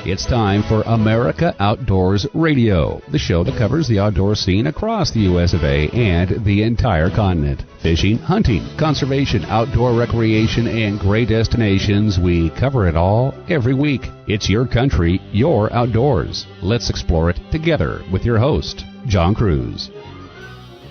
It's time for America Outdoors Radio, the show that covers the outdoor scene across the U.S. of A. and the entire continent. Fishing, hunting, conservation, outdoor recreation, and great destinations, we cover it all every week. It's your country, your outdoors. Let's explore it together with your host, John Cruz.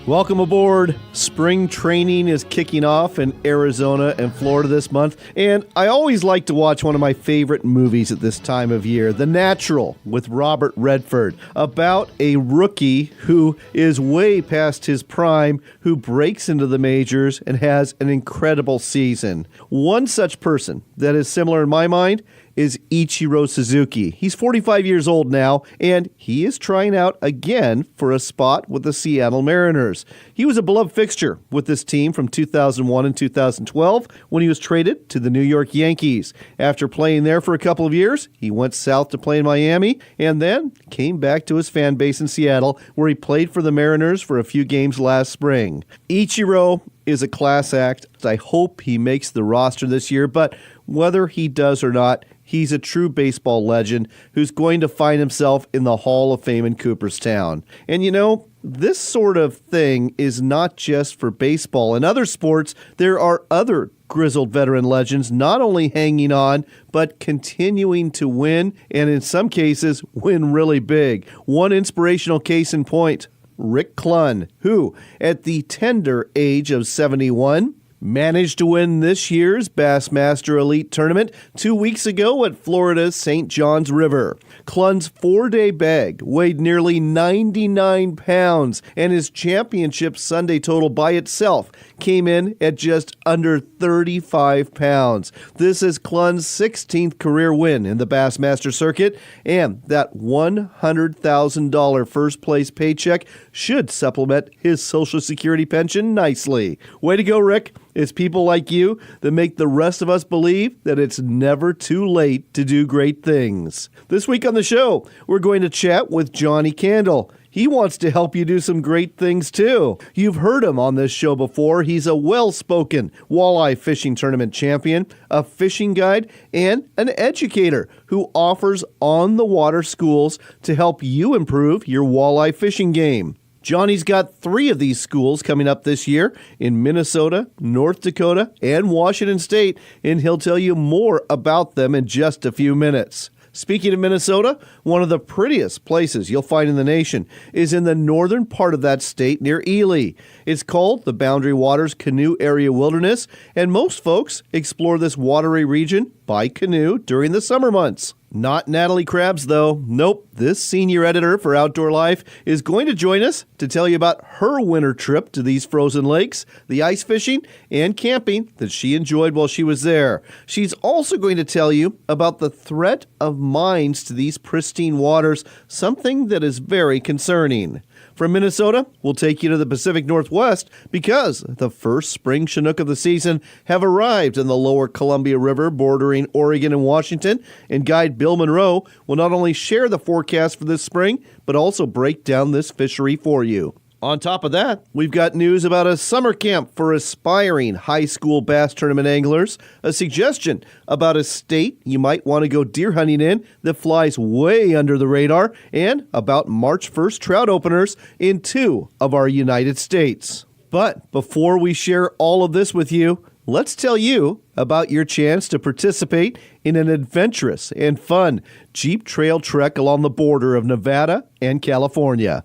Welcome aboard. Spring training is kicking off in Arizona and Florida this month, and I always like to watch one of my favorite movies at this time of year, The Natural, with Robert Redford, about a rookie who is way past his prime, who breaks into the majors and has an incredible season. One such person that is similar in my mind is Ichiro Suzuki. He's 45 years old now, and he is trying out again for a spot with the Seattle Mariners. He was a beloved fixture with this team from 2001 and 2012 when he was traded to the New York Yankees. After playing there for a couple of years, he went south to play in Miami, and then came back to his fan base in Seattle, where he played for the Mariners for a few games last spring. Ichiro is a class act. I hope he makes the roster this year, but whether he does or not, he's a true baseball legend who's going to find himself in the Hall of Fame in Cooperstown. And you know, this sort of thing is not just for baseball. In other sports, there are other grizzled veteran legends not only hanging on, but continuing to win, and in some cases, win really big. One inspirational case in point, Rick Clunn, who, at the tender age of 71, managed to win this year's Bassmaster Elite Tournament 2 weeks ago at Florida's St. Johns River. Clunn's 4-day bag weighed nearly 99 pounds, and his championship Sunday total by itself came in at just under 35 pounds. This is Clunn's 16th career win in the Bassmaster circuit, and that $100,000 first-place paycheck should supplement his Social Security pension nicely. Way to go, Rick. It's people like you that make the rest of us believe that it's never too late to do great things. This week on the show, we're going to chat with Johnny Candle. He wants to help you do some great things too. You've heard him on this show before. He's a well-spoken walleye fishing tournament champion, a fishing guide, and an educator who offers on-the-water schools to help you improve your walleye fishing game. Johnny's got 3 of these schools coming up this year in Minnesota, North Dakota, and Washington State, and he'll tell you more about them in just a few minutes. Speaking of Minnesota, one of the prettiest places you'll find in the nation is in the northern part of that state near Ely. It's called the Boundary Waters Canoe Area Wilderness, and most folks explore this watery region by canoe during the summer months. Not Natalie Krabs, though. Nope, this senior editor for Outdoor Life is going to join us to tell you about her winter trip to these frozen lakes, the ice fishing, and camping that she enjoyed while she was there. She's also going to tell you about the threat of mines to these pristine waters, something that is very concerning. From Minnesota, we'll take you to the Pacific Northwest because the first spring Chinook of the season have arrived in the lower Columbia River bordering Oregon and Washington, and guide Bill Monroe will not only share the forecast for this spring, but also break down this fishery for you. On top of that, we've got news about a summer camp for aspiring high school bass tournament anglers, a suggestion about a state you might want to go deer hunting in that flies way under the radar, and about March 1st trout openers in 2 of our United States. But before we share all of this with you, let's tell you about your chance to participate in an adventurous and fun Jeep trail trek along the border of Nevada and California.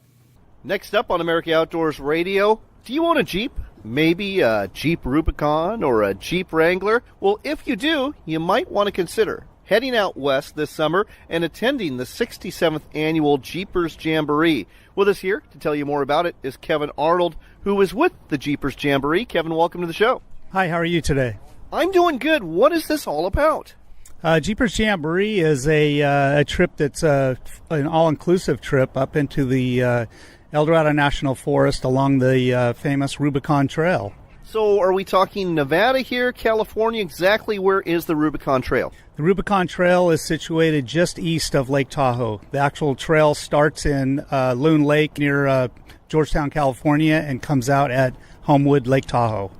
Next up on America Outdoors Radio, do you own a Jeep? Maybe a Jeep Rubicon or a Jeep Wrangler? Well, if you do, you might want to consider heading out west this summer and attending the 67th Annual Jeepers Jamboree. With us here to tell you more about it is Kevin Arnold, who is with the Jeepers Jamboree. Kevin, welcome to the show. Hi, how are you today? I'm doing good. What is this all about? Jeepers Jamboree is a trip that's an all-inclusive trip up into the El Dorado National Forest along the famous Rubicon Trail. So are we talking Nevada here, California? Exactly where is the Rubicon Trail? The Rubicon Trail is situated just east of Lake Tahoe. The actual trail starts in Loon Lake near Georgetown, California, and comes out at Homewood, Lake Tahoe.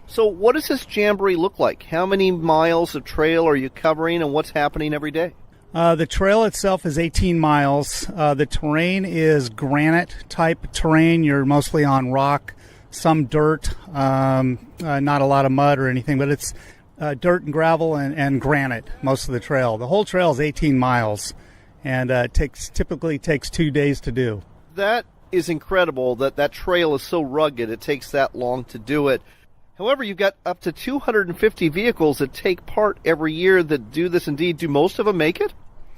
So what does this jamboree look like? How many miles of trail are you covering, and what's happening every day? The trail itself is 18 miles. The terrain is granite-type terrain. You're mostly on rock, some dirt, not a lot of mud or anything, but it's dirt and gravel and granite, most of the trail. The whole trail is 18 miles, and typically takes 2 days to do. That is incredible that trail is so rugged it takes that long to do it. However, you've got up to 250 vehicles that take part every year that do this indeed. Do most of them make it?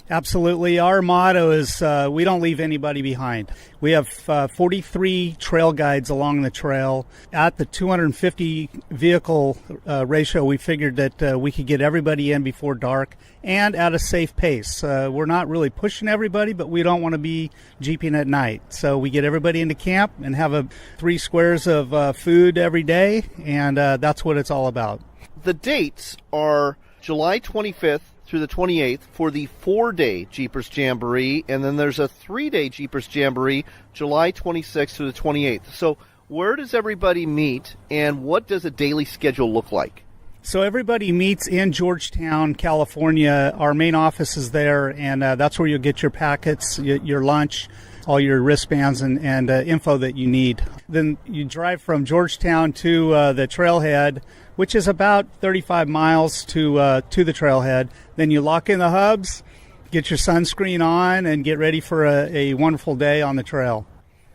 Absolutely. Our motto is we don't leave anybody behind. We have 43 trail guides along the trail. At the 250 vehicle ratio, we figured that we could get everybody in before dark and at a safe pace. We're not really pushing everybody, but we don't want to be jeeping at night. So we get everybody into camp and have 3 squares of food every day, and that's what it's all about. The dates are July 25th through the 28th for the 4-day Jeepers Jamboree, and then there's a 3-day Jeepers Jamboree, July 26th through the 28th. So where does everybody meet, and what does a daily schedule look like? So everybody meets in Georgetown, California. Our main office is there, and that's where you'll get your packets, your lunch, all your wristbands and info that you need. Then you drive from Georgetown to the trailhead, which is about 35 miles to the trailhead. Then you lock in the hubs, get your sunscreen on, and get ready for a wonderful day on the trail.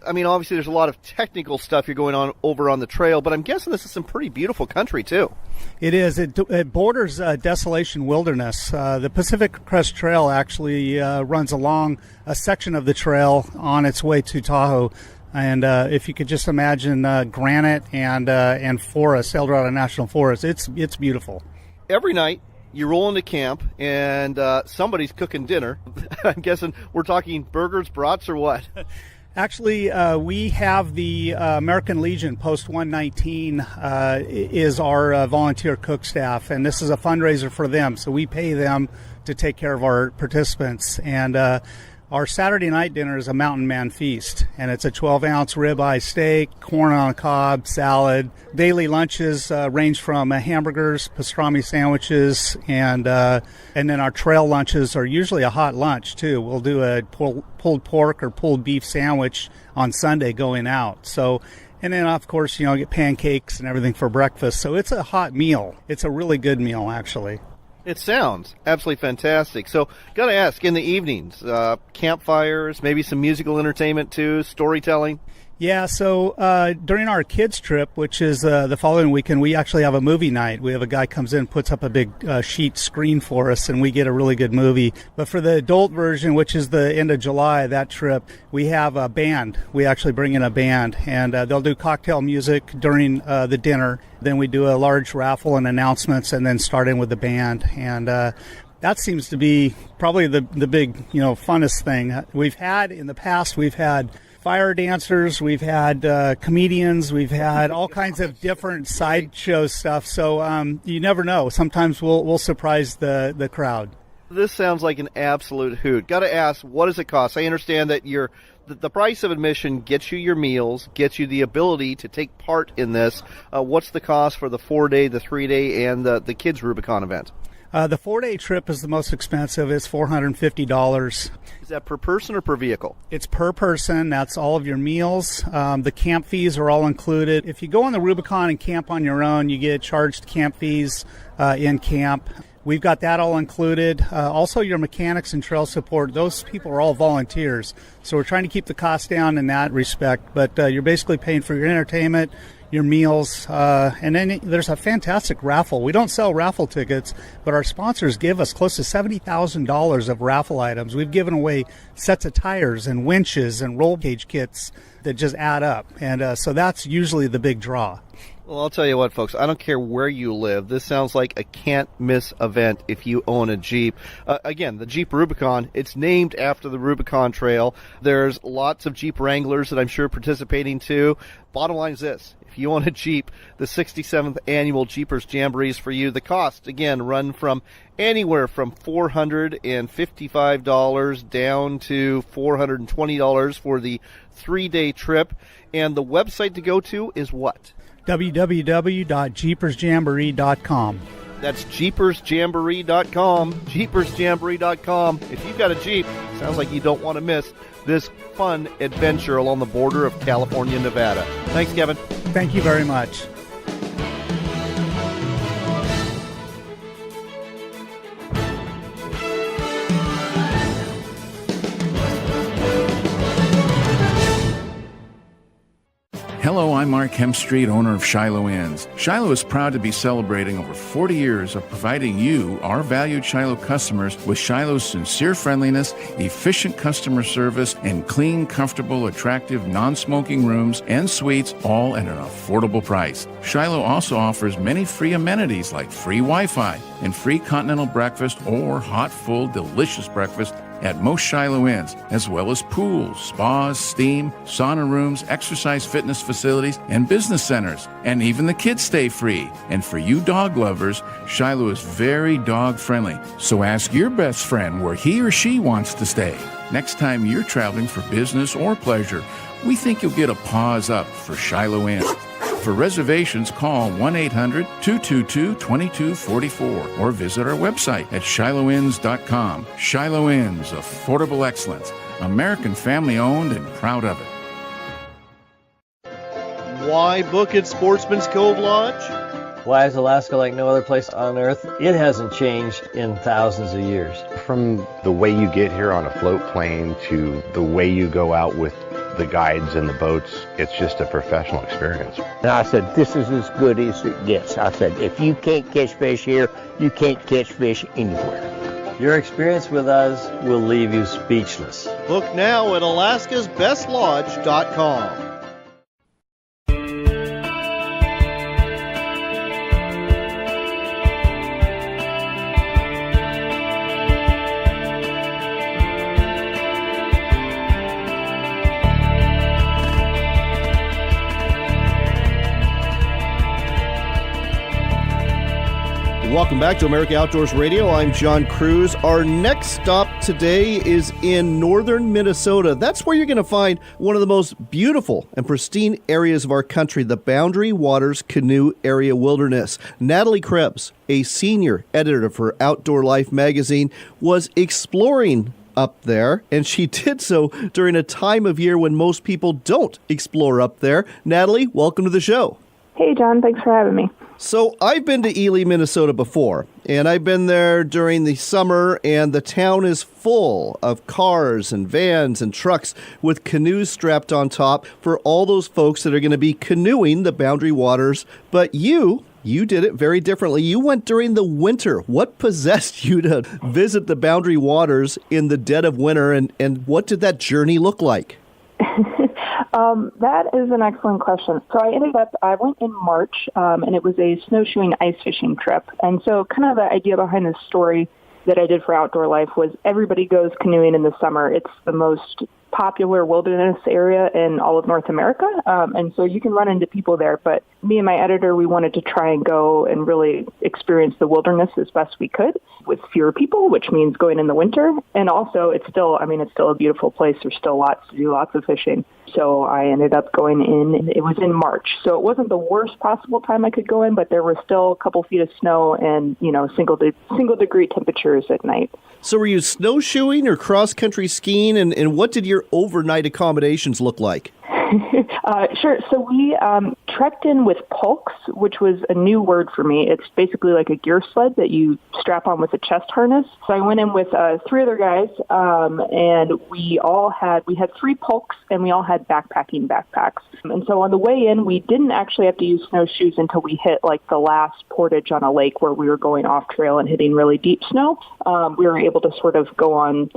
I mean, obviously there's a lot of technical stuff you're going on over on the trail, but I'm guessing this is some pretty beautiful country, too. It is. It borders Desolation Wilderness. The Pacific Crest Trail actually runs along a section of the trail on its way to Tahoe. And if you could just imagine granite and forest, El Dorado National Forest, it's beautiful. Every night you roll into camp and somebody's cooking dinner. I'm guessing we're talking burgers, brats, or what? Actually, we have the American Legion Post 119 is our volunteer cook staff, and this is a fundraiser for them. So we pay them to take care of our participants. And our Saturday night dinner is a Mountain Man feast, and it's a 12-ounce ribeye steak, corn on the cob, salad. Daily lunches range from hamburgers, pastrami sandwiches, and then our trail lunches are usually a hot lunch too. We'll do a pulled pork or pulled beef sandwich on Sunday going out. So, and then of course get pancakes and everything for breakfast. So it's a hot meal. It's a really good meal actually. It sounds absolutely fantastic. So, got to ask, in the evenings, campfires, maybe some musical entertainment too, storytelling? Yeah, so during our kids' trip, which is the following weekend, we actually have a movie night. We have a guy comes in, puts up a big sheet screen for us, and we get a really good movie. But for the adult version, which is the end of July, that trip, we have a band. We actually bring in a band, and they'll do cocktail music during the dinner. Then we do a large raffle and announcements, and then start in with the band. And that seems to be probably the big, funnest thing. In the past, we've had fire dancers, we've had comedians, we've had all kinds of different sideshow stuff. So you never know. Sometimes we'll surprise the crowd. This sounds like an absolute hoot. Got to ask, what does it cost? I understand that the price of admission gets you your meals, gets you the ability to take part in this. What's the cost for the 4-day, the 3-day, and the Kids Rubicon event? The 4-day trip is the most expensive. It's $450. Is that per person or per vehicle? It's per person. That's all of your meals. The camp fees are all included. If you go on the Rubicon and camp on your own, you get charged camp fees in camp. We've got that all included. Also, your mechanics and trail support, those people are all volunteers. So we're trying to keep the cost down in that respect. But you're basically paying for your entertainment, your meals, and then there's a fantastic raffle. We don't sell raffle tickets, but our sponsors give us close to $70,000 of raffle items. We've given away sets of tires and winches and roll cage kits that just add up. And so that's usually the big draw. Well, I'll tell you what, folks, I don't care where you live. This sounds like a can't-miss event if you own a Jeep. Again, the Jeep Rubicon, it's named after the Rubicon Trail. There's lots of Jeep Wranglers that I'm sure participating too. Bottom line is this. If you own a Jeep, the 67th Annual Jeepers Jamboree is for you. The cost, again, run from anywhere from $455 down to $420 for the 3-day trip. And the website to go to is what? www.jeepersjamboree.com. That's JeepersJamboree.com. JeepersJamboree.com. If you've got a Jeep, sounds like you don't want to miss this fun adventure along the border of California and Nevada. Thanks, Kevin. Thank you very much. Hello, I'm Mark Hemstreet, owner of Shiloh Inns. Shiloh is proud to be celebrating over 40 years of providing you, our valued Shiloh customers, with Shiloh's sincere friendliness, efficient customer service, and clean, comfortable, attractive, non-smoking rooms and suites, all at an affordable price. Shiloh also offers many free amenities like free Wi-Fi and free continental breakfast or hot, full, delicious breakfast at most Shiloh Inns, as well as pools, spas, steam, sauna rooms, exercise fitness facilities, and business centers. And even the kids stay free. And for you dog lovers, Shiloh is very dog friendly. So ask your best friend where he or she wants to stay. Next time you're traveling for business or pleasure, we think you'll get a paws up for Shiloh Inn. For reservations, call 1-800-222-2244 or visit our website at shilohins.com. Shiloh Inns, affordable excellence. American family owned and proud of it. Why book at Sportsman's Cove Lodge? Why is Alaska like no other place on Earth? It hasn't changed in thousands of years. From the way you get here on a float plane to the way you go out with the guides and the boats, it's just a professional experience. And I said, this is as good as it gets. I said, if you can't catch fish here, you can't catch fish anywhere. Your experience with us will leave you speechless. Book now at alaskasbestlodge.com. Welcome back to America Outdoors Radio. I'm John Cruz. Our next stop today is in northern Minnesota. That's where you're going to find one of the most beautiful and pristine areas of our country, the Boundary Waters Canoe Area Wilderness. Natalie Krebs, a senior editor for Outdoor Life magazine, was exploring up there, and she did so during a time of year when most people don't explore up there. Natalie, welcome to the show. Hey, John. Thanks for having me. So I've been to Ely, Minnesota before, and I've been there during the summer, and the town is full of cars and vans and trucks with canoes strapped on top for all those folks that are going to be canoeing the Boundary Waters. But you did it very differently. You went during the winter. What possessed you to visit the Boundary Waters in the dead of winter, and what did that journey look like? That is an excellent question. So I went in March, and it was a snowshoeing ice fishing trip. And so kind of the idea behind this story that I did for Outdoor Life was everybody goes canoeing in the summer. It's the most popular wilderness area in all of North America. And so you can run into people there. But me and my editor, we wanted to try and go and really experience the wilderness as best we could with fewer people, which means going in the winter. And also it's still a beautiful place. There's still lots to do, lots of fishing. So I ended up going in. It was in March. So it wasn't the worst possible time I could go in, but there was still a couple feet of snow and, single degree temperatures at night. So were you snowshoeing or cross-country skiing, and what did your overnight accommodations look like? Sure. So we trekked in with pulks, which was a new word for me. It's basically like a gear sled that you strap on with a chest harness. So I went in with three other guys, and we had three pulks, and we all had backpacking backpacks. And so on the way in, we didn't actually have to use snowshoes until we hit like the last portage on a lake where we were going off trail and hitting really deep snow. We were able to sort of go on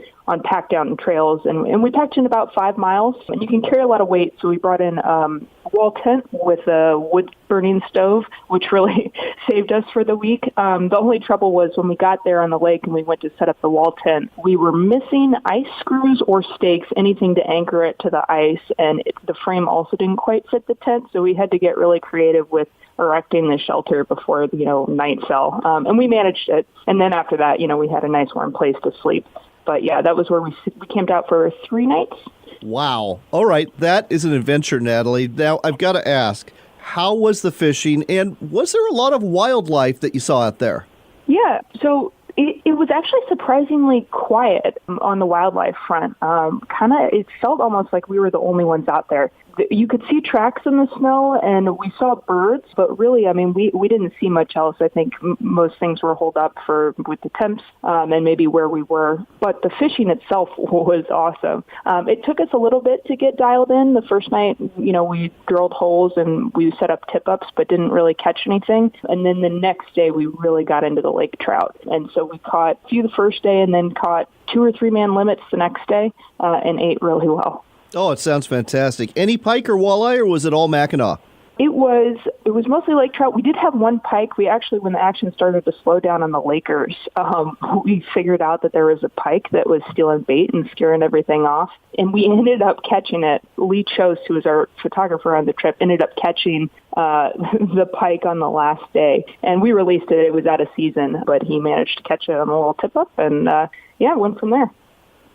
pack down trails, and we packed in about 5 miles, and you can carry a lot of weight. So we brought in a wall tent with a wood burning stove, which really saved us for the week. The only trouble was when we got there on the lake and we went to set up the wall tent, we were missing ice screws or stakes, anything to anchor it to the ice, and the frame also didn't quite fit the tent, so we had to get really creative with erecting the shelter before night fell, and we managed it. And then after that, we had a nice warm place to sleep. But yeah, that was where we camped out for 3 nights. Wow. All right. That is an adventure, Natalie. Now, I've got to ask, how was the fishing, and was there a lot of wildlife that you saw out there? Yeah, so it was actually surprisingly quiet on the wildlife front. It felt almost like we were the only ones out there. You could see tracks in the snow, and we saw birds, but really, I mean, we didn't see much else. I think most things were holed up with the temps and maybe where we were. But the fishing itself was awesome. It took us a little bit to get dialed in. The first night, we drilled holes and we set up tip-ups, but didn't really catch anything. And then the next day, we really got into the lake trout. And so we caught a few the first day and then caught 2 or 3 man limits the next day and ate really well. Oh, it sounds fantastic. Any pike or walleye, or was it all Mackinac? It was mostly lake trout. We did have one pike. We actually, when the action started to slow down on the Lakers, we figured out that there was a pike that was stealing bait and scaring everything off. And we ended up catching it. Lee Chost, who was our photographer on the trip, ended up catching the pike on the last day. And we released it. It was out of season, but he managed to catch it on a little tip-up and, went from there.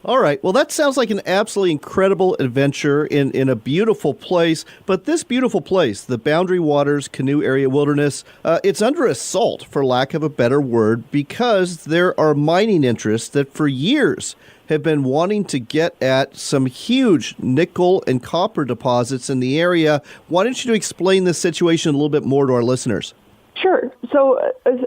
All right. Well, that sounds like an absolutely incredible adventure in a beautiful place. But this beautiful place, the Boundary Waters Canoe Area Wilderness, it's under assault, for lack of a better word, because there are mining interests that for years have been wanting to get at some huge nickel and copper deposits in the area. Why don't you explain this situation a little bit more to our listeners? Sure. So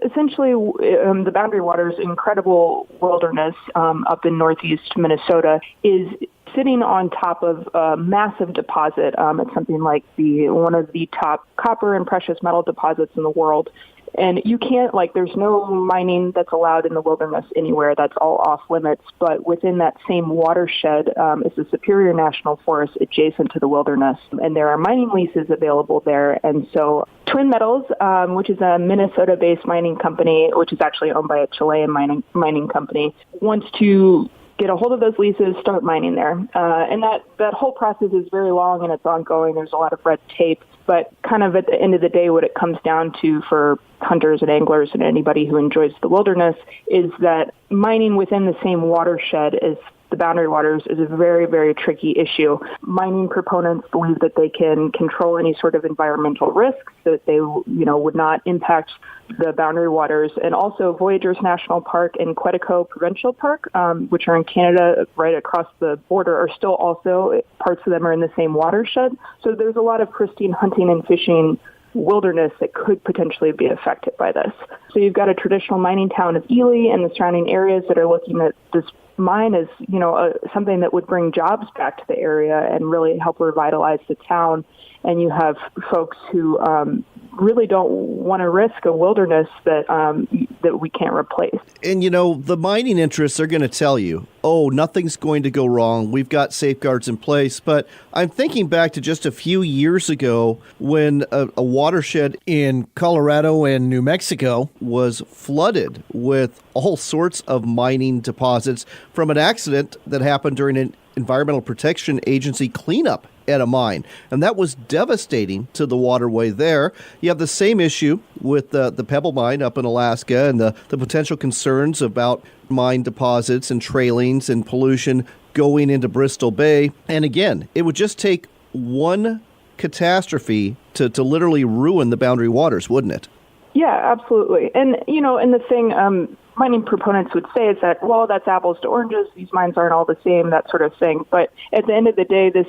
essentially, the Boundary Waters incredible wilderness up in northeast Minnesota is sitting on top of a massive deposit. It's something like one of the top copper and precious metal deposits in the world. And you can't, there's no mining that's allowed in the wilderness anywhere. That's all off limits. But within that same watershed is the Superior National Forest adjacent to the wilderness. And there are mining leases available there. And so Twin Metals, which is a Minnesota-based mining company, which is actually owned by a Chilean mining company, wants to get a hold of those leases, start mining there. And that whole process is very long and it's ongoing. There's a lot of red tape. But kind of at the end of the day, what it comes down to for hunters and anglers and anybody who enjoys the wilderness is that mining within the same watershed as the Boundary Waters is a very, very tricky issue. Mining proponents believe that they can control any sort of environmental risks, that they, would not impact the Boundary Waters. And also Voyageurs National Park and Quetico Provincial Park, which are in Canada right across the border, are still also, parts of them are in the same watershed. So there's a lot of pristine hunting and fishing wilderness that could potentially be affected by this. So you've got a traditional mining town of Ely and the surrounding areas that are looking at this mine as, something that would bring jobs back to the area and really help revitalize the town. And you have folks who really don't want to risk a wilderness that we can't replace. And, the mining interests are going to tell you, nothing's going to go wrong. We've got safeguards in place. But I'm thinking back to just a few years ago when a watershed in Colorado and New Mexico was flooded with all sorts of mining deposits from an accident that happened during an Environmental Protection Agency cleanup at a mine. And that was devastating to the waterway there. You have the same issue with the Pebble Mine up in Alaska and the potential concerns about mine deposits and trailings and pollution going into Bristol Bay. And again, it would just take one catastrophe to literally ruin the Boundary Waters, wouldn't it? Yeah, absolutely. And, and the thing mining proponents would say is that, well, that's apples to oranges. These mines aren't all the same, that sort of thing. But at the end of the day, this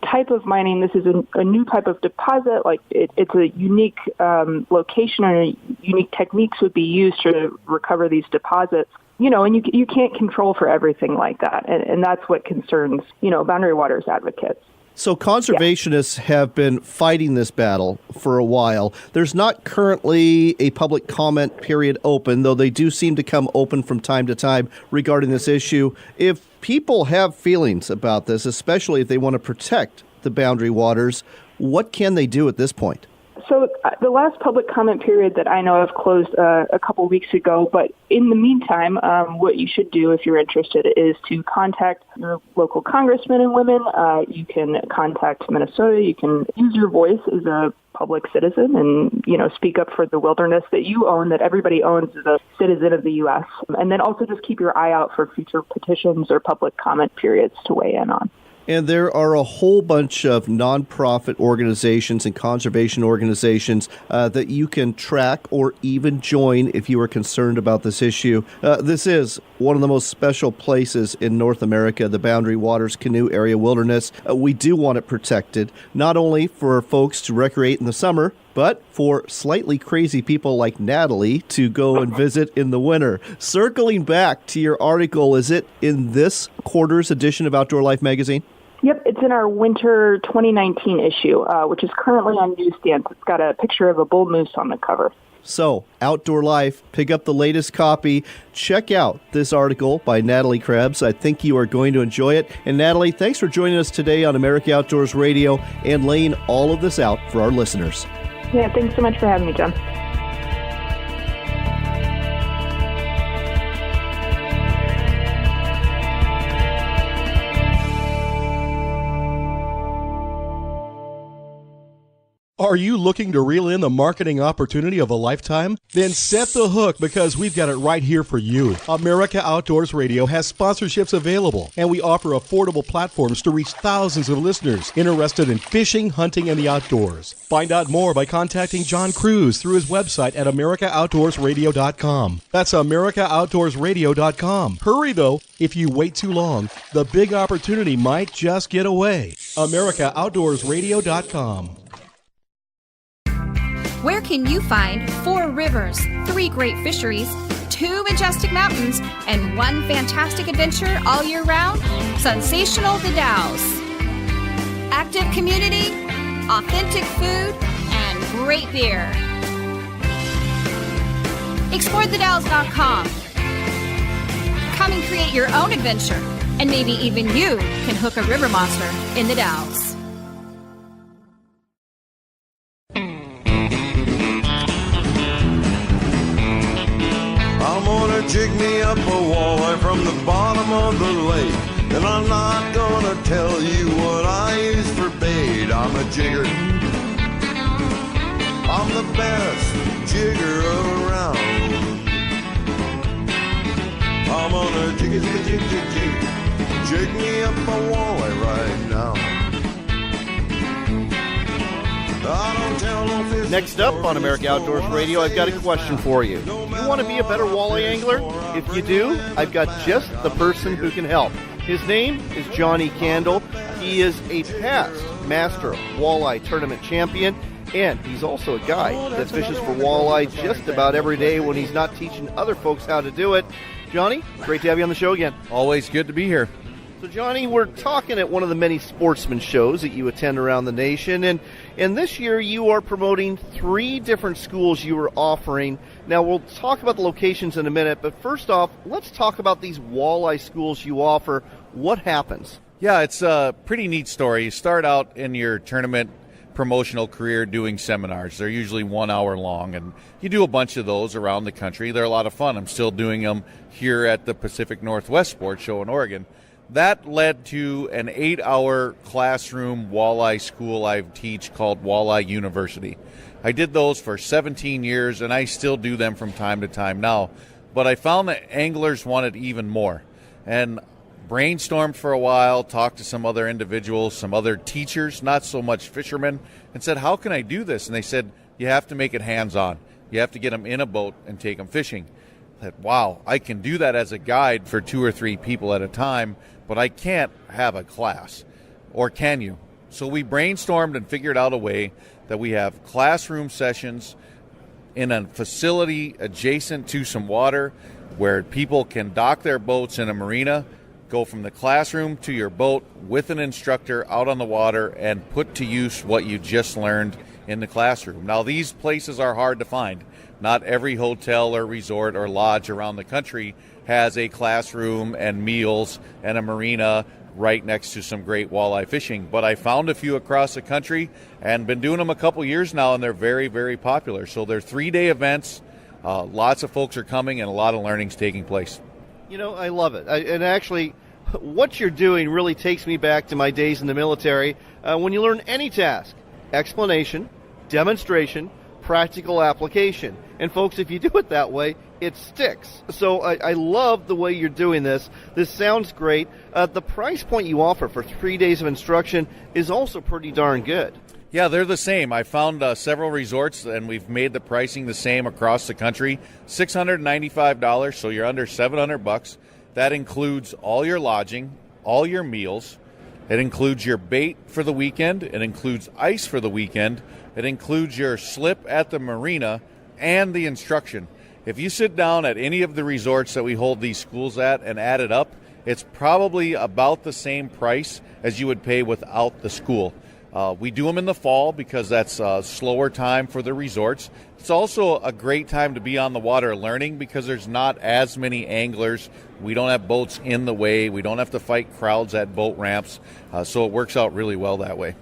type of mining, this is a new type of deposit. It's a unique location and unique techniques would be used to recover these deposits. And you can't control for everything like that. And that's what concerns, Boundary Waters advocates. So conservationists have been fighting this battle for a while. There's not currently a public comment period open, though they do seem to come open from time to time regarding this issue. If people have feelings about this, especially if they want to protect the Boundary Waters, what can they do at this point? So the last public comment period that I know of closed a couple weeks ago, but in the meantime, what you should do if you're interested is to contact your local congressmen and women. You can contact Minnesota. You can use your voice as a public citizen and, speak up for the wilderness that you own, that everybody owns as a citizen of the U.S. And then also just keep your eye out for future petitions or public comment periods to weigh in on. And there are a whole bunch of nonprofit organizations and conservation organizations that you can track or even join if you are concerned about this issue. This is one of the most special places in North America, the Boundary Waters Canoe Area Wilderness. We do want it protected, not only for folks to recreate in the summer, but for slightly crazy people like Natalie to go and visit in the winter. Circling back to your article, is it in this quarter's edition of Outdoor Life magazine? Yep, it's in our winter 2019 issue, which is currently on newsstands. It's got a picture of a bull moose on the cover. So, Outdoor Life, pick up the latest copy. Check out this article by Natalie Krebs. I think you are going to enjoy it. And Natalie, thanks for joining us today on America Outdoors Radio and laying all of this out for our listeners. Yeah, thanks so much for having me, John. Are you looking to reel in the marketing opportunity of a lifetime? Then set the hook, because we've got it right here for you. America Outdoors Radio has sponsorships available, and we offer affordable platforms to reach thousands of listeners interested in fishing, hunting, and the outdoors. Find out more by contacting John Cruz through his website at AmericaOutdoorsRadio.com. That's AmericaOutdoorsRadio.com. Hurry, though. If you wait too long, the big opportunity might just get away. AmericaOutdoorsRadio.com. Where can you find 4 rivers, 3 great fisheries, 2 majestic mountains, and 1 fantastic adventure all year round? Sensational The Dalles. Active community, authentic food, and great beer. ExploreTheDalles.com. Come and create your own adventure, and maybe even you can hook a river monster in the Dalles. I'm gonna jig me up a walleye from the bottom of the lake, and I'm not gonna tell you what I use for bait. I'm a jigger. I'm the best jigger around. I'm gonna jig me up a walleye right now. Next up on America Outdoors Radio, I've got a question for you. Do you want to be a better walleye angler? If you do, I've got just the person who can help. His name is Johnny Candle. He is a past Master Walleye Tournament champion, and he's also a guy that fishes for walleye just about every day when he's not teaching other folks how to do it. Johnny, great to have you on the show again. Always good to be here. So, Johnny, we're talking at one of the many sportsman shows that you attend around the nation, and this year you are promoting 3 different schools you are offering. Now, we'll talk about the locations in a minute, but first off, let's talk about these walleye schools you offer. What happens? Yeah, it's a pretty neat story. You start out in your tournament promotional career doing seminars. They're usually 1 hour long, and you do a bunch of those around the country. They're a lot of fun. I'm still doing them here at the Pacific Northwest Sports Show in Oregon. That led to an 8-hour classroom walleye school I teach called Walleye University. I did those for 17 years, and I still do them from time to time now. But I found that anglers wanted even more. And brainstormed for a while, talked to some other individuals, some other teachers, not so much fishermen, and said, how can I do this? And they said, you have to make it hands-on. You have to get them in a boat and take them fishing. I said, wow, I can do that as a guide for 2 or 3 people at a time, but I can't have a class. Or can you? So we brainstormed and figured out a way that we have classroom sessions in a facility adjacent to some water where people can dock their boats in a marina, go from the classroom to your boat with an instructor out on the water, and put to use what you just learned in the classroom. Now, these places are hard to find. Not every hotel or resort or lodge around the country has a classroom and meals and a marina right next to some great walleye fishing. But I found a few across the country and been doing them a couple years now, and they're very, very popular. So they're 3-day events. Lots of folks are coming, and a lot of learning's taking place. You know, I love it. And actually, what you're doing really takes me back to my days in the military. When you learn any task, explanation, demonstration, practical application. And folks, if you do it that way, it sticks. So I love the way you're doing this. This sounds great. The price point you offer for 3 days of instruction is also pretty darn good. Yeah, they're the same. I found several resorts, and we've made the pricing the same across the country. $695, so you're under $700. That includes all your lodging, all your meals. It includes your bait for the weekend. It includes ice for the weekend. It includes your slip at the marina and the instruction. If you sit down at any of the resorts that we hold these schools at and add it up, it's probably about the same price as you would pay without the school. We do them in the fall because that's a slower time for the resorts. It's also a great time to be on the water learning because there's not as many anglers. We don't have boats in the way. We don't have to fight crowds at boat ramps. So it works out really well that way.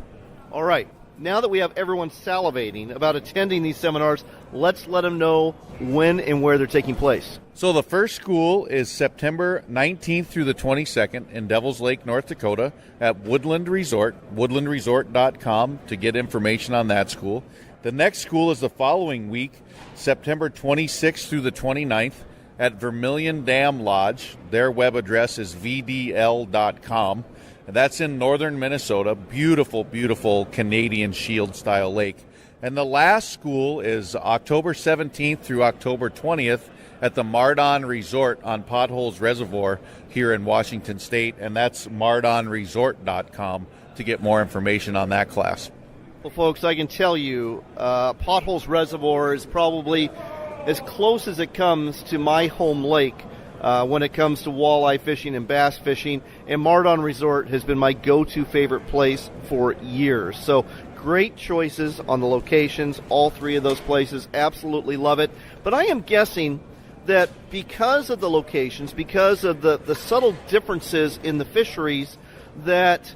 All right. Now that we have everyone salivating about attending these seminars, let's let them know when and where they're taking place. So the first school is September 19th through the 22nd in Devils Lake, North Dakota at Woodland Resort, woodlandresort.com to get information on that school. The next school is the following week, September 26th through the 29th at Vermilion Dam Lodge. Their web address is vdl.com. That's in northern Minnesota. Beautiful, beautiful Canadian Shield-style lake. And the last school is October 17th through October 20th at the Mardon Resort on Potholes Reservoir here in Washington State. And that's mardonresort.com to get more information on that class. Well, folks, I can tell you Potholes Reservoir is probably as close as it comes to my home lake when it comes to walleye fishing and bass fishing, and Mardon Resort has been my go-to favorite place for years. So great choices on the locations, all three of those places, absolutely love it. But I am guessing that because of the locations, because of the subtle differences in the fisheries, that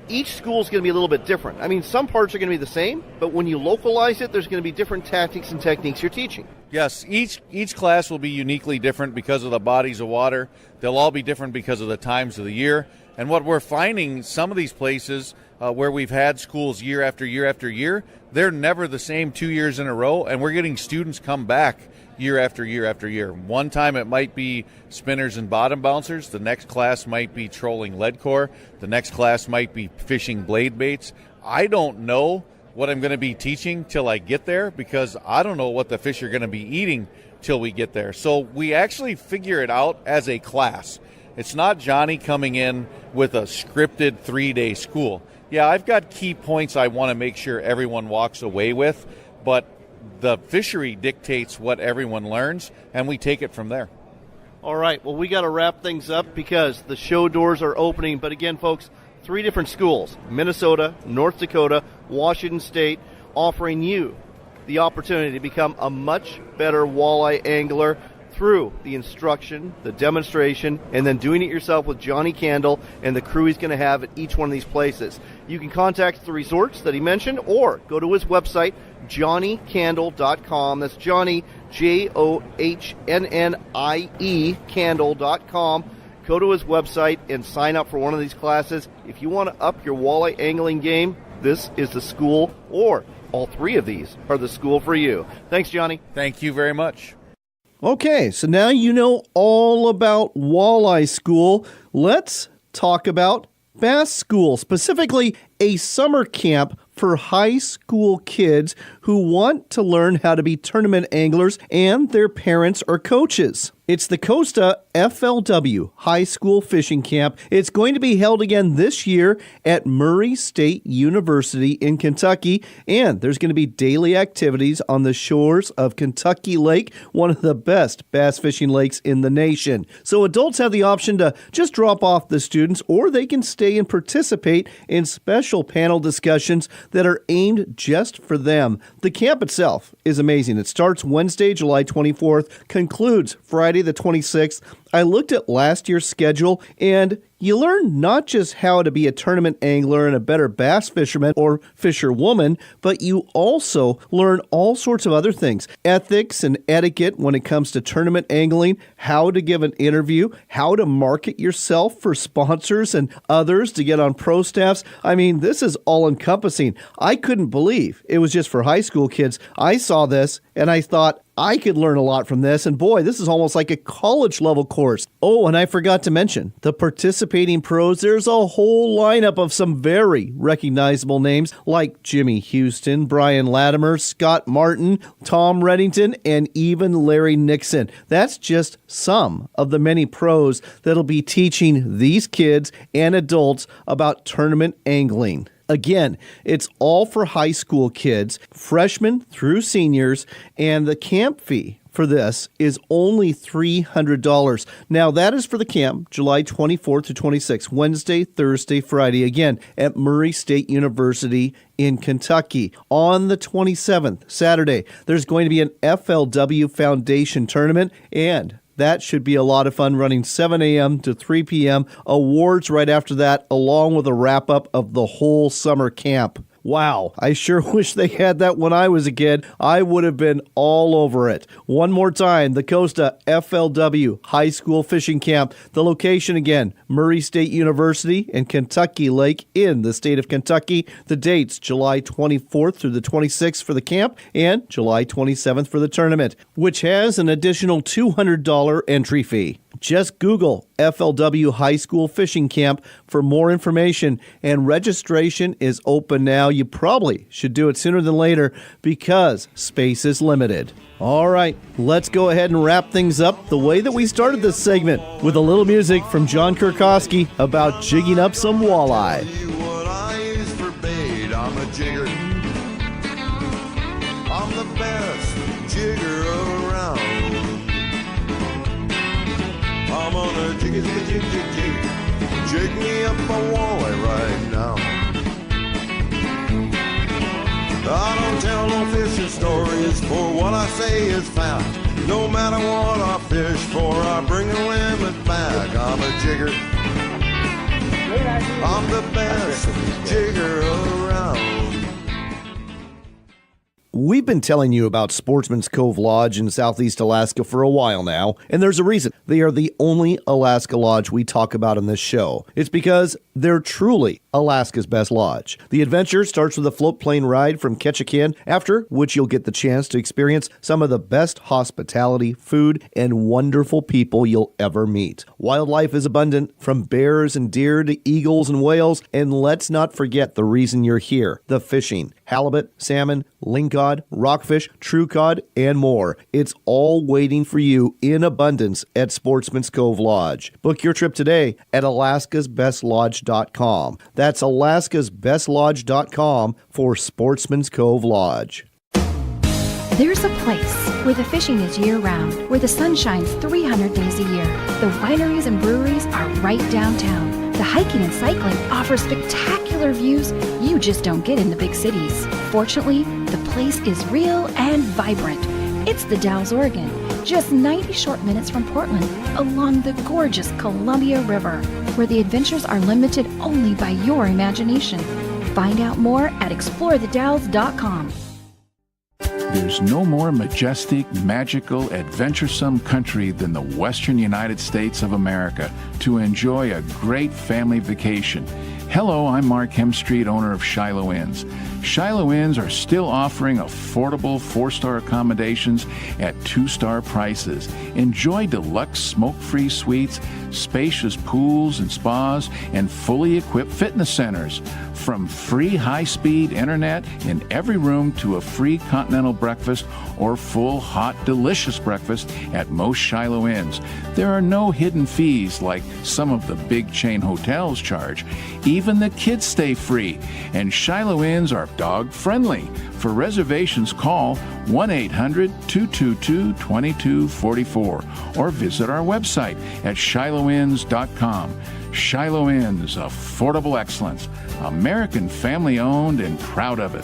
each school is going to be a little bit different. I mean, some parts are going to be the same, but when you localize it, there's going to be different tactics and techniques you're teaching. Yes, each class will be uniquely different because of the bodies of water. They'll all be different because of the times of the year. And what we're finding, some of these places where we've had schools year after year after year, they're never the same 2 years in a row, and we're getting students come back year after year after year. One time it might be spinners and bottom bouncers. The next class might be trolling lead core. The next class might be fishing blade baits. I don't know what I'm going to be teaching till I get there because I don't know what the fish are going to be eating till we get there. So we actually figure it out as a class. It's not Johnny coming in with a scripted 3-day school. Yeah, I've got key points I want to make sure everyone walks away with, but the fishery dictates what everyone learns, and we take it from there. All right, well, we got to wrap things up because the show doors are opening. But again, folks, 3 different schools, Minnesota, North Dakota, Washington State, offering you the opportunity to become a much better walleye angler through the instruction, the demonstration, and then doing it yourself with Johnny Candle and the crew he's going to have at each one of these places. You can contact the resorts that he mentioned or go to his website, johnnykandle.com. That's Johnny, Johnnnie, Candle.com. Go to his website and sign up for one of these classes. If you want to up your walleye angling game, this is the school, or all 3 of these are the school for you. Thanks, Johnny. Thank you very much. Okay, so now you know all about Walleye School. Let's talk about Bass School, specifically a summer camp for high school kids who want to learn how to be tournament anglers and their parents or coaches. It's the Costa FLW High School Fishing Camp. It's going to be held again this year at Murray State University in Kentucky, and there's going to be daily activities on the shores of Kentucky Lake, one of the best bass fishing lakes in the nation. So adults have the option to just drop off the students, or they can stay and participate in special panel discussions that are aimed just for them. The camp itself is amazing. It starts Wednesday, July 24th, concludes Friday the 26th I looked at last year's schedule, and you learn not just how to be a tournament angler and a better bass fisherman or fisherwoman, but you also learn all sorts of other things. Ethics and etiquette when it comes to tournament angling, how to give an interview, how to market yourself for sponsors and others to get on pro staffs. I mean, this is all-encompassing. I couldn't believe it was just for high school kids. I saw this and I thought, I could learn a lot from this, and boy, this is almost like a college-level course. Oh, and I forgot to mention, the participating pros, there's a whole lineup of some very recognizable names like Jimmy Houston, Brian Latimer, Scott Martin, Tom Reddington, and even Larry Nixon. That's just some of the many pros that'll be teaching these kids and adults about tournament angling. Again, it's all for high school kids, freshmen through seniors, and the camp fee for this is only $300. Now, that is for the camp, July 24th to 26th, Wednesday, Thursday, Friday, again, at Murray State University in Kentucky. On the 27th, Saturday, there's going to be an FLW Foundation tournament, and that should be a lot of fun, running 7 a.m. to 3 p.m. Awards right after that, along with a wrap-up of the whole summer camp. Wow, I sure wish they had that when I was a kid. I would have been all over it. One more time, the Costa FLW High School Fishing Camp. The location again, Murray State University and Kentucky Lake in the state of Kentucky. The dates, July 24th through the 26th for the camp and July 27th for the tournament, which has an additional $200 entry fee. Just Google FLW High School Fishing Camp for more information, and registration is open now. You probably should do it sooner than later because space is limited. All right, let's go ahead and wrap things up the way that we started this segment, with a little music from John Kurkowski about jigging up some walleye. What I use for bait, I'm a jigger. I'm the best jigger around. I'm gonna jig, jig me up a walleye right now. I don't tell no fishing stories, for what I say is fact. No matter what I fish for, I bring a limit back. I'm a jigger. I'm the best jigger around. We've been telling you about Sportsman's Cove Lodge in Southeast Alaska for a while now, and there's a reason. They are the only Alaska lodge we talk about in this show. It's because they're truly Alaska's best lodge. The adventure starts with a float plane ride from Ketchikan, after which you'll get the chance to experience some of the best hospitality, food, and wonderful people you'll ever meet. Wildlife is abundant, from bears and deer to eagles and whales, and let's not forget the reason you're here, the fishing. Halibut, salmon, lingcod, rockfish, true cod, and more. It's all waiting for you in abundance at Sportsman's Cove Lodge. Book your trip today at alaskasbestlodge.com. That's alaskasbestlodge.com for Sportsman's Cove Lodge. There's a place where the fishing is year-round, where the sun shines 300 days a year. The wineries and breweries are right downtown. The hiking and cycling offers spectacular views you just don't get in the big cities. Fortunately, the place is real and vibrant. It's the Dalles, Oregon, just 90 short minutes from Portland, along the gorgeous Columbia River, where the adventures are limited only by your imagination. Find out more at explorethedalles.com. There's no more majestic, magical, adventuresome country than the western United States of America to enjoy a great family vacation. Hello, I'm Mark Hemstreet, owner of Shiloh Inns. Shiloh Inns are still offering affordable 4-star accommodations at 2-star prices. Enjoy deluxe smoke-free suites, spacious pools and spas, and fully equipped fitness centers. From free high-speed internet in every room to a free continental breakfast or full, hot, delicious breakfast at most Shiloh Inns. There are no hidden fees like some of the big chain hotels charge. Even the kids stay free, and Shiloh Inns are dog-friendly. For reservations, call 1-800-222-2244 or visit our website at shilohins.com. Shiloh Inns, affordable excellence. American family-owned and proud of it.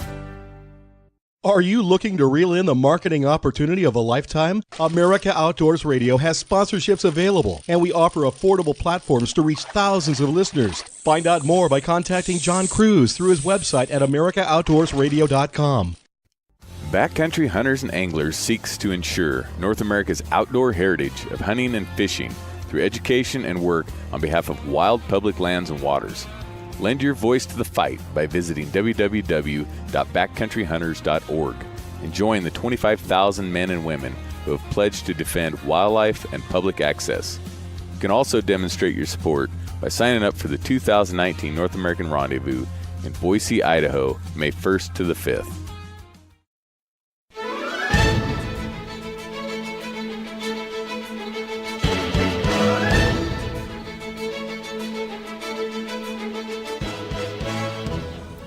Are you looking to reel in the marketing opportunity of a lifetime? America Outdoors Radio has sponsorships available, and we offer affordable platforms to reach thousands of listeners. Find out more by contacting John Cruz through his website at AmericaOutdoorsRadio.com. Backcountry Hunters and Anglers seeks to ensure North America's outdoor heritage of hunting and fishing through education and work on behalf of wild public lands and waters. Lend your voice to the fight by visiting www.backcountryhunters.org and join the 25,000 men and women who have pledged to defend wildlife and public access. You can also demonstrate your support by signing up for the 2019 North American Rendezvous in Boise, Idaho, May 1st to the 5th.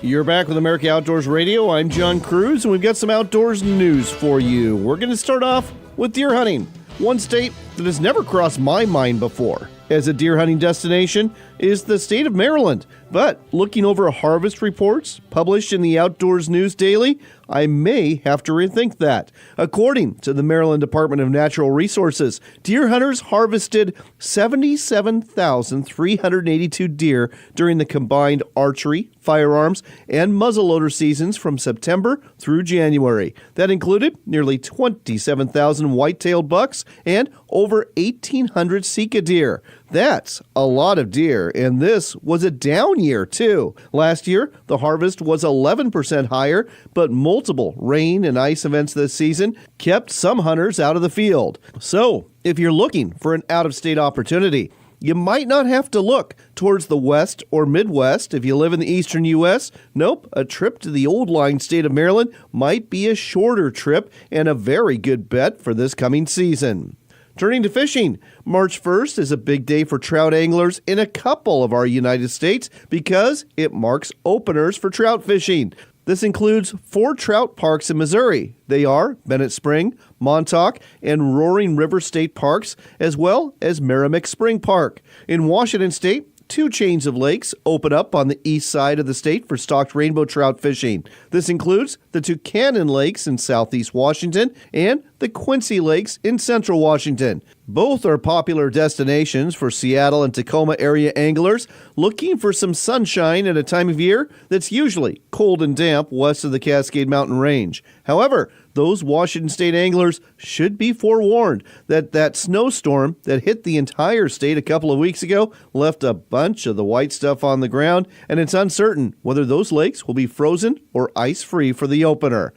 You're back with America Outdoors Radio. I'm John Cruz, and we've got some outdoors news for you. We're going to start off with deer hunting, one state that has never crossed my mind before as a deer hunting destination is the state of Maryland. But looking over harvest reports published in the Outdoors News Daily, I may have to rethink that. According to the Maryland Department of Natural Resources, deer hunters harvested 77,382 deer during the combined archery, firearms, and muzzleloader seasons from September through January. That included nearly 27,000 white-tailed bucks and over 1,800 Sika deer. That's a lot of deer, and this was a down year, too. Last year, the harvest was 11% higher, but multiple rain and ice events this season kept some hunters out of the field. So, if you're looking for an out-of-state opportunity, you might not have to look towards the West or Midwest if you live in the eastern U.S. Nope, a trip to the old line state of Maryland might be a shorter trip and a very good bet for this coming season. Turning to fishing, March 1st is a big day for trout anglers in a couple of our United States because it marks openers for trout fishing. This includes 4 trout parks in Missouri. They are Bennett Spring, Montauk, and Roaring River State Parks, as well as Merrimack Spring Park. In Washington State, 2 chains of lakes open up on the east side of the state for stocked rainbow trout fishing. This includes the Tucannon Lakes in southeast Washington and the Quincy Lakes in central Washington. Both are popular destinations for Seattle and Tacoma area anglers looking for some sunshine at a time of year that's usually cold and damp west of the Cascade Mountain Range. However, those Washington State anglers should be forewarned that snowstorm that hit the entire state a couple of weeks ago left a bunch of the white stuff on the ground, and it's uncertain whether those lakes will be frozen or ice-free for the opener.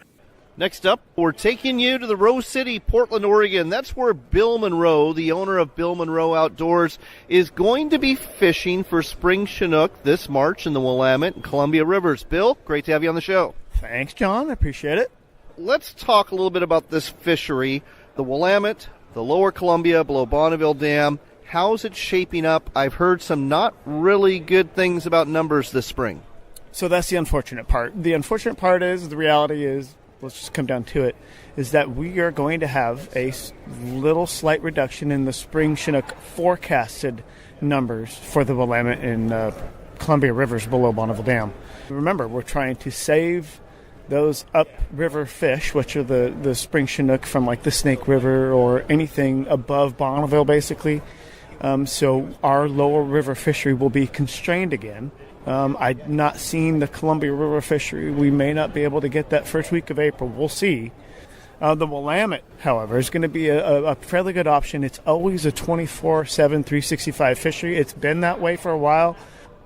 Next up, we're taking you to the Rose City, Portland, Oregon. That's where Bill Monroe, the owner of Bill Monroe Outdoors, is going to be fishing for spring Chinook this March in the Willamette and Columbia Rivers. Bill, great to have you on the show. Thanks, John. I appreciate it. Let's talk a little bit about this fishery, the Willamette, the Lower Columbia below Bonneville Dam. How's it shaping up? I've heard some not really good things about numbers this spring. So that's the unfortunate part. The unfortunate part is, the reality is, let's just come down to it, is that we are going to have a little slight reduction in the spring Chinook forecasted numbers for the Willamette and Columbia Rivers below Bonneville Dam. Remember, we're trying to save those upriver fish, which are the spring Chinook from like the Snake River or anything above Bonneville, basically. So our lower river fishery will be constrained again. I've not seen the Columbia River fishery. We may not be able to get that first week of April. We'll see. The Willamette, however, is going to be a fairly good option. It's always a 24/7, 365 fishery. It's been that way for a while.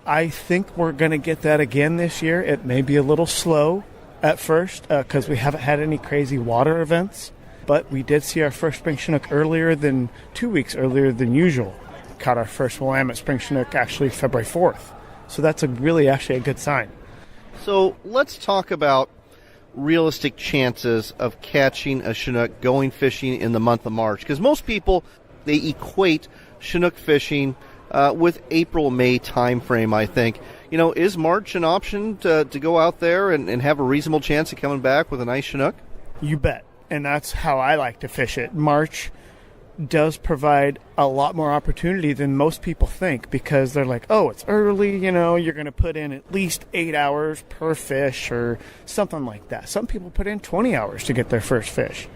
I think we're going to get that again this year. It may be a little slow at first because we haven't had any crazy water events, but we did see our first spring Chinook 2 weeks earlier than usual. Caught our first Willamette spring Chinook actually February 4th. So that's actually a good sign. So let's talk about realistic chances of catching a Chinook going fishing in the month of March. Because most people, they equate Chinook fishing with April-May time frame, I think. You know, is March an option to go out there and have a reasonable chance of coming back with a nice Chinook? You bet. And that's how I like to fish it. March, does provide a lot more opportunity than most people think, because they're like, oh, it's early, you're going to put in at least 8 hours per fish or something like that. Some people put in 20 hours to get their first fish.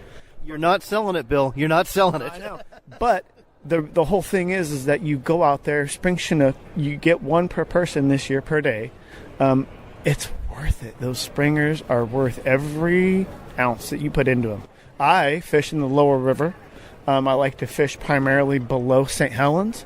You're not selling it, Bill. You're not selling it. I know. But the whole thing is that you go out there, spring Chinook, you get one per person this year per day. It's worth it. Those springers are worth every ounce that you put into them. I fish in the lower river. I like to fish primarily below St. Helens,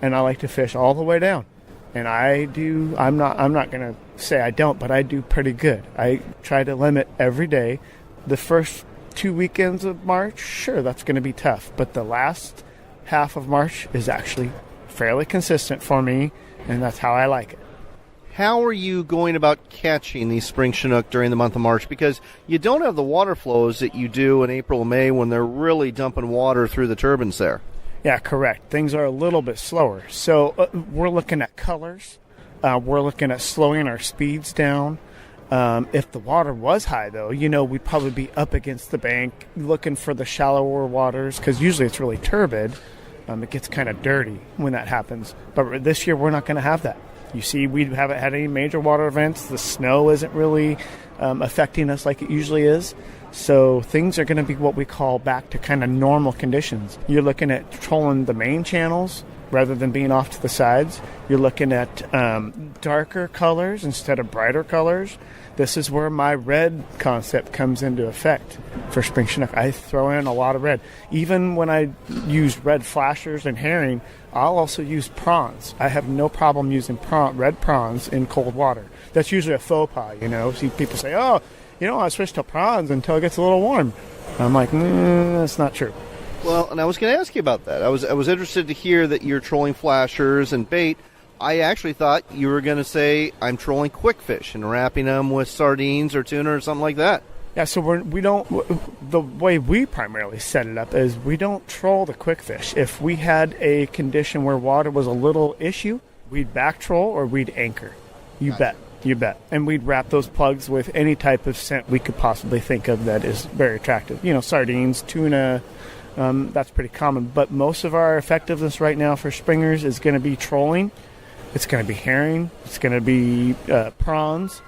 and I like to fish all the way down. And I'm not going to say I don't, but I do pretty good. I try to limit every day. The first 2 weekends of March, sure, that's going to be tough. But the last half of March is actually fairly consistent for me, and that's how I like it. How are you going about catching these spring Chinook during the month of March? Because you don't have the water flows that you do in April and May when they're really dumping water through the turbines there. Yeah, correct. Things are a little bit slower. So we're looking at colors. We're looking at slowing our speeds down. If the water was high, though, we'd probably be up against the bank looking for the shallower waters, because usually it's really turbid. It gets kind of dirty when that happens. But this year we're not going to have that. You see, we haven't had any major water events. The snow isn't really affecting us like it usually is. So things are going to be what we call back to kind of normal conditions. You're looking at trolling the main channels rather than being off to the sides. You're looking at darker colors instead of brighter colors. This is where my red concept comes into effect for spring Chinook. I throw in a lot of red. Even when I use red flashers and herring, I'll also use prawns. I have no problem using red prawns in cold water. That's usually a faux pas, See, people say, oh, I switch to prawns until it gets a little warm. I'm like, that's not true. Well, and I was going to ask you about that. I was interested to hear that you're trolling flashers and bait. I actually thought you were going to say I'm trolling quick fish and wrapping them with sardines or tuna or something like that. Yeah, so we don't. The way we primarily set it up is we don't troll the quick fish. If we had a condition where water was a little issue, we'd back troll or we'd anchor. You bet. And we'd wrap those plugs with any type of scent we could possibly think of that is very attractive. Sardines, tuna. That's pretty common. But most of our effectiveness right now for springers is going to be trolling. It's going to be herring. It's going to be prawns.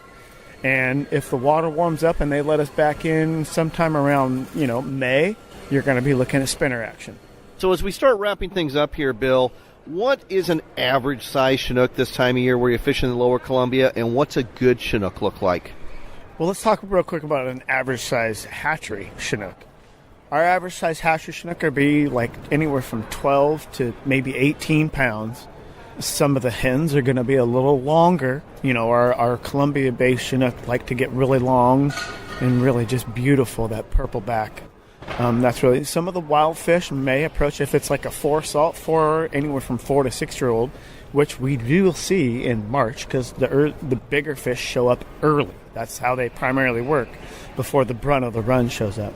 And if the water warms up and they let us back in sometime around, May, you're going to be looking at spinner action. So as we start wrapping things up here, Bill, what is an average size Chinook this time of year where you're fishing in the lower Columbia, and what's a good Chinook look like? Well, let's talk real quick about an average size hatchery Chinook. Our average size hatchery Chinook would be like anywhere from 12 to maybe 18 pounds. Some of the hens are going to be a little longer. Our Columbia-based Chinook like to get really long and really just beautiful, that purple back. That's really, some of the wild fish may approach, if it's like a 4 salt, anywhere from 4 to 6-year-old, which we do see in March because the bigger fish show up early. That's how they primarily work, before the brunt of the run shows up.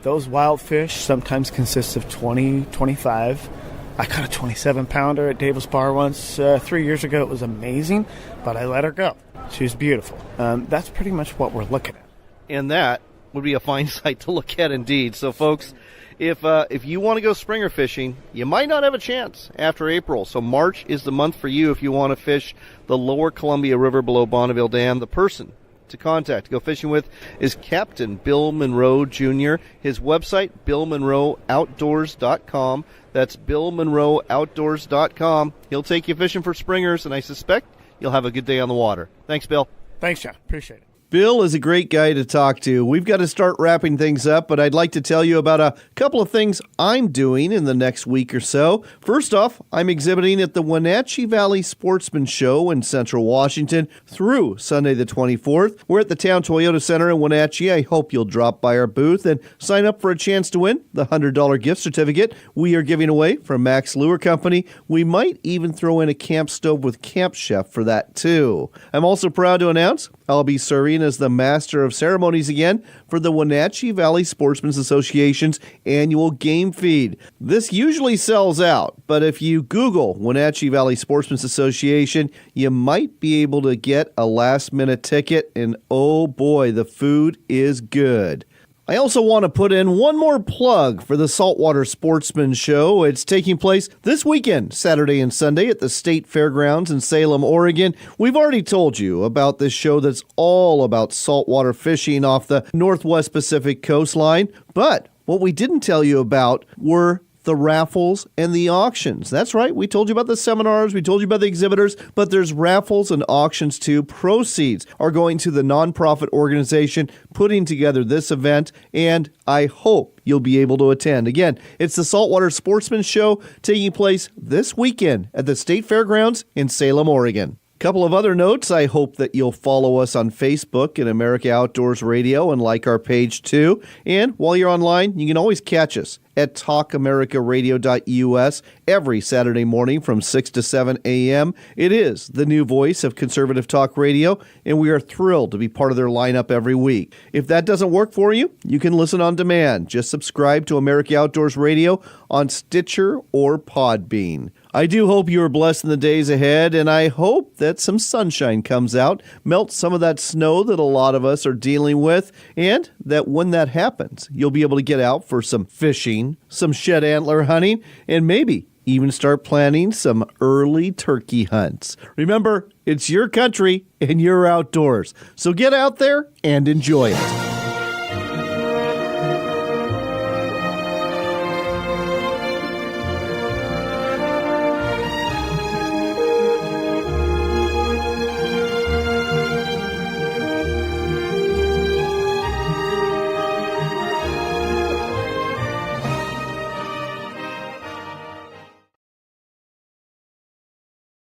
Those wild fish sometimes consist of 20, 25. I caught a 27-pounder at Davis Bar once 3 years ago. It was amazing, but I let her go. She was beautiful. That's pretty much what we're looking at. And that would be a fine sight to look at indeed. So, folks, if you want to go springer fishing, you might not have a chance after April. So March is the month for you if you want to fish the lower Columbia River below Bonneville Dam. The person to contact to go fishing with is Captain Bill Monroe Jr. His website, BillMonroeOutdoors.com. That's BillMonroeOutdoors.com. He'll take you fishing for springers, and I suspect you'll have a good day on the water. Thanks, Bill. Thanks, John. Appreciate it. Bill is a great guy to talk to. We've got to start wrapping things up, but I'd like to tell you about a couple of things I'm doing in the next week or so. First off, I'm exhibiting at the Wenatchee Valley Sportsman Show in Central Washington through Sunday the 24th. We're at the Town Toyota Center in Wenatchee. I hope you'll drop by our booth and sign up for a chance to win the $100 gift certificate we are giving away from Max Lure Company. We might even throw in a camp stove with Camp Chef for that, too. I'm also proud to announce I'll be serving as the Master of Ceremonies again for the Wenatchee Valley Sportsmen's Association's annual game feed. This usually sells out, but if you Google Wenatchee Valley Sportsmen's Association, you might be able to get a last-minute ticket, and oh boy, the food is good. I also want to put in one more plug for the Saltwater Sportsman Show. It's taking place this weekend, Saturday and Sunday, at the State Fairgrounds in Salem, Oregon. We've already told you about this show that's all about saltwater fishing off the Northwest Pacific coastline, but what we didn't tell you about were the raffles and the auctions. That's right. We told you about the seminars. We told you about the exhibitors, but there's raffles and auctions too. Proceeds are going to the nonprofit organization putting together this event, and I hope you'll be able to attend. Again, it's the Saltwater Sportsman Show taking place this weekend at the State Fairgrounds in Salem, Oregon. Couple of other notes. I hope that you'll follow us on Facebook at America Outdoors Radio and like our page too. And while you're online, you can always catch us at talkamericaradio.us every Saturday morning from 6 to 7 a.m. It is the new voice of conservative talk radio, and we are thrilled to be part of their lineup every week. If that doesn't work for you, you can listen on demand. Just subscribe to America Outdoors Radio on Stitcher or Podbean. I do hope you are blessed in the days ahead, and I hope that some sunshine comes out, melts some of that snow that a lot of us are dealing with, and that when that happens, you'll be able to get out for some fishing, some shed antler hunting, and maybe even start planning some early turkey hunts. Remember, it's your country and you're outdoors, so get out there and enjoy it.